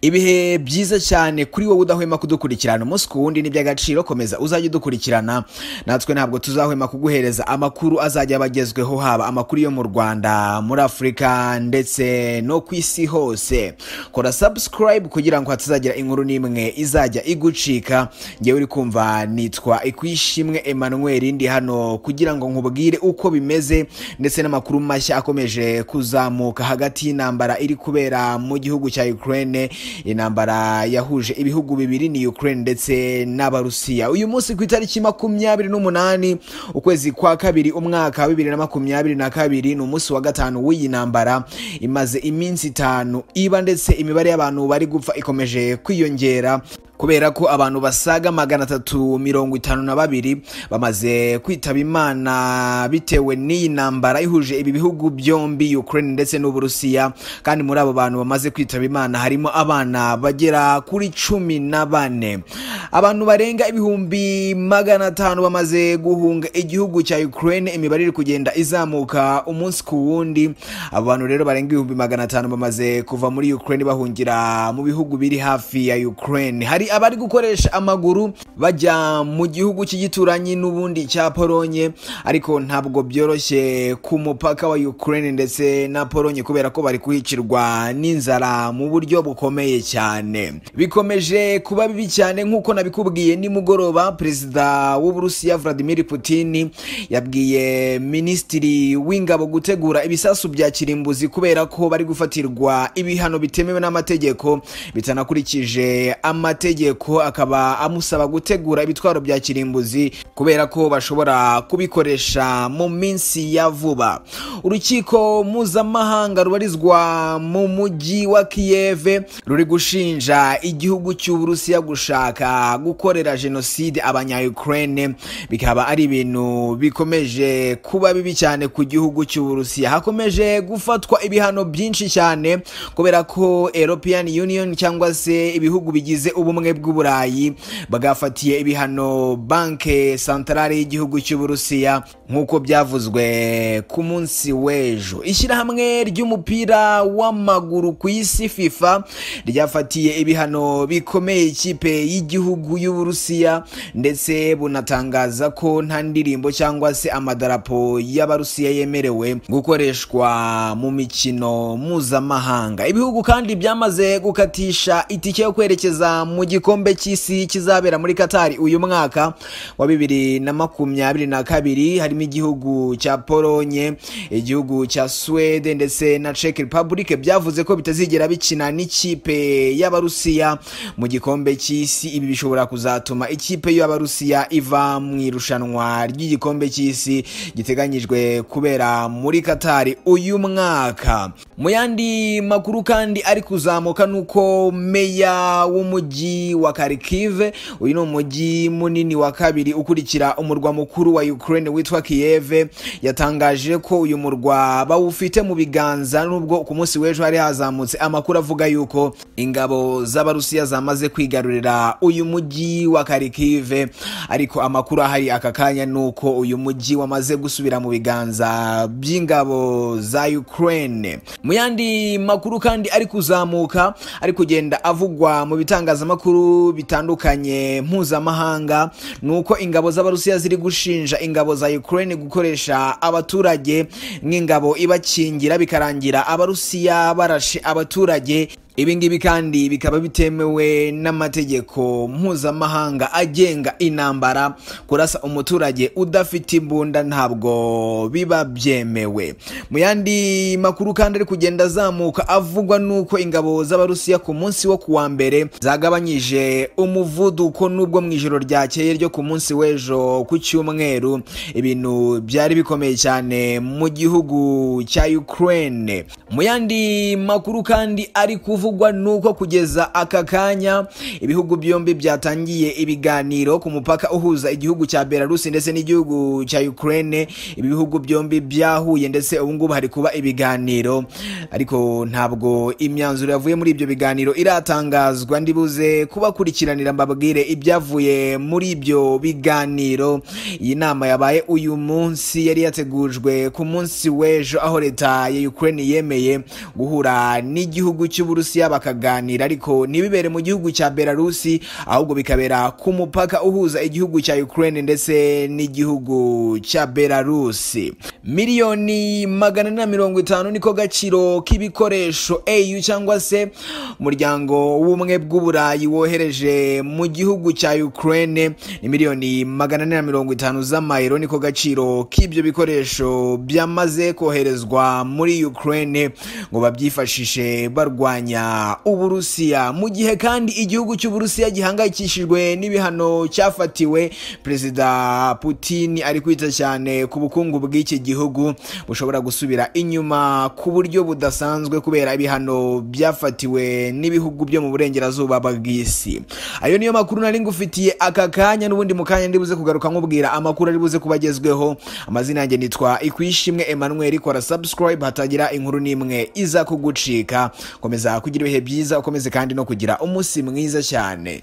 Ibihe byiza cyane kuri wowe udahwema kudukurikirana umunsi ku wundi ni by'agaciro, komeza uzajye udukurikirana natwe ntabwo tuzahwema kuguhereza amakuru azajya abagezweho, haba amakuru yo mu Rwanda, muri Afrika ndetse no ku isi hose. Kora subscribe kugira ngo hatazagira inkuru n'imwe izajya igucika. Ngewe uri kumva nitwa Ikwishimwe Emmanuel, ndi hano kugira ngo nkubwire uko bimeze ndetse n'amakuru mashya akomeje kuzamuka hagati y'intambara iri kubera mu gihugu cya Ukraine. Intambara yahuje ibihugu bibiri ni Ukraine ndetse n'Abarusiya. Uyu munsi ku itariki 28 ukwezi kwa kabiri umwaka wa 2022 ni umunsi wa gatanu w'iyi ntambara imaze iminsi 5 iba, ndetse imibare y'abantu bari gupfa ikomeje kwiyongera kubera ko abantu basaga 352 bamaze kwitaba Imana bitewe n'iyi ntambara ihuje ibi bihugu byombi Ukraine ndetse n'Uburusiya. Kandi muri abo bantu bamaze kwitaba Imana harimo abana bagera kuri 14. Abantu barenga ibihumbi 500 bamaze guhunga igihugu cya Ukraine. Imibare iri kugenda izamuka umunsi ku wundi. Abo bantu rero barenga ibihumbi 500 bamaze kuva muri Ukraine bahungira mu bihugu biri hafi ya Ukraine. Hari abari gukoresha amaguru bajya mu gihugu cy'igituranyi n'ubundi cya Polonye, ariko ntabwo byoroshye ku mupaka wa Ukraine ndetse na Polonye kubera ko bari kuhicirwa n'inzara mu buryo bukomeye cyane. Bikomeje kuba bibi cyane nk'uko nabikubwiye nimugoroba. Perezida w'Uburusiya Vladimir Putin yabwiye Minisitiri w'Ingabo gutegura ibisasu bya kirimbuzi kubera ko bari gufatirwa ibihano bitemewe n'amategeko bitanakurikije amategeko. Akaba amusaba gutegura ibitwaro bya kirimbuzi kubera ko bashobora kubikoresha mu minsi ya vuba. Urukiko mpuzamahanga rubarizwa mu mujyi wa Kiev ruri gushinja igihugu cy'Uburusiya gushaka gukorera jenoside abanya-Ukraine. Bikaba ari ibintu bikomeje kuba bibi cyane ku gihugu cy'Uburusiya. Hakomeje gufatwa ibihano byinshi cyane kubera ko European Union cyangwa se ibihugu bigize ubumwe bw'Uburayi bagafatiye ibihano Banke Centrale y'igihugu cy'Uburusiya nk'uko byavuzwe ku munsi w'ejo. Ishyirahamwe ry'umupira w'amaguru ku isi FIFA ryafatiye ibihano bikomeye ikipe y'igihugu y'Uburusiya, ndetse bunatangaza ko nta ndirimbo cyangwa se amadarapo y'Abarusiya yemerewe gukoreshwa mu mikino mpuzamahanga. Ibihugu kandi byamaze gukatisha itike yo kwerekeza mu gikombe cy'isi kizabera muri Qatar uyu mwaka wa 2022. Harimo igihugu cya Polonye, igihugu cya Sweden ndetse na Czech Republic. Byavuze ko bitazigera bikina n'ikipe y'Abarusiya mu gikombe cy'isi. Ibi bishobora kuzatuma ikipe y'Abarusiya iva mu irushanwa ry'igikombe cy'isi giteganyijwe kubera muri Qatar uyu mwaka. Mu yandi makuru kandi ari kuzamuka nuko meya w'umujyi wa Kharkiv, uyu ni umujyi munini wa kabiri ukurikira umurwa mukuru wa Ukraine witwa Kiev, yatangaje ko uyu murwa bawufite mu biganza, nubwo ku munsi w'ejo hari hazamutse amakuru avuga yuko ingabo z'Abarusiya zamaze kwigarurira uyu mujyi wa Kharkiv. Ariko amakuru ahari aka kanya nuko uyu mujyi wamaze gusubira mu biganza by'ingabo za Ukraine. Mu yandi makuru kandi ari kuzamuka ari kugenda avugwa mu bitangazamakuru bitandukanye mpuzamahanga, nuko ingabo z'Abarusiya ziri gushinja ingabo za Ukraine gukoresha abaturage nk'ingabo ibakingira, bikarangira Abarusiya barashe abaturage. Ibingibi kandi bikaba bitemewe n'amategeko mpuzamahanga agenga intambara. Kurasa umuturage udafite imbunda ntabwo biba byemewe. Mu yandi makuru kandi ari kugenda azamuka avugwa nuko ingabo z'Abarusiya ku munsi wo kuwa mbere zagabanyije umuvuduko, nubwo mu ijoro ryakeye ryo ku munsi w'ejo ku cyumweru ibintu byari bikomeye cyane mu gihugu cya Ukraine. Mu yandi makuru kandi ari kuvugwa nuko kugeza aka kanya ibihugu byombi byatangiye ibiganiro ku mupaka uhuza igihugu cya Belarus ndetse n'igihugu cya Ukraine. Ibi bihugu byombi byahuye ndetse ubu ngubu hari kuba ibiganiro, ariko ntabwo imyanzuro yavuye muri ibyo biganiro iratangazwa. Ndibuze kubakurikiranira mbabwire ibyavuye muri ibyo biganiro. Iyi nama yabaye uyu munsi yari yategujwe ku munsi w'ejo, aho leta ya Ukraine yemeye guhura n'igihugu cy'Uburusiya n'Uburusiya bakaganira, ariko ntibibere mu gihugu cya Belarusi, ahubwo bikabera ku mupaka uhuza igihugu cya Ukraine ndetse n'igihugu cya Belarusi. Miliyoni 450 niko gaciro k'ibikoresho EU cyangwa se umuryango w'ubumwe bw'Uburayi wohereje mu gihugu cya Ukraine. Ni miliyoni 450 z'amayero niko gaciro k'ibyo bikoresho byamaze koherezwa muri Ukraine ngo babyifashishe barwanya Uburusiya, mu gihe kandi igihugu cy'Uburusiya gihangayikishijwe n'ibihano cyafatiwe. Perezida Putin ari kwita cyane ku bukungu bw'iki gihugu bushobora gusubira inyuma ku buryo budasanzwe kubera ibihano byafatiwe n'ibihugu byo mu burengerazuba bw'isi. Ayo niyo makuru nari ngufitiye aka kanya, n'ubundi mu kanya ndibuze kugaruka nkubwira amakuru ari buze kubagezweho. Amazina yanjye nitwa Ikwishimwe Emmanuel. Kora subscribe hatagira inkuru n'imwe iza kugucika. Komeza kugira ibihe byiza, ukomeze kandi no kugira umunsi mwiza cyane.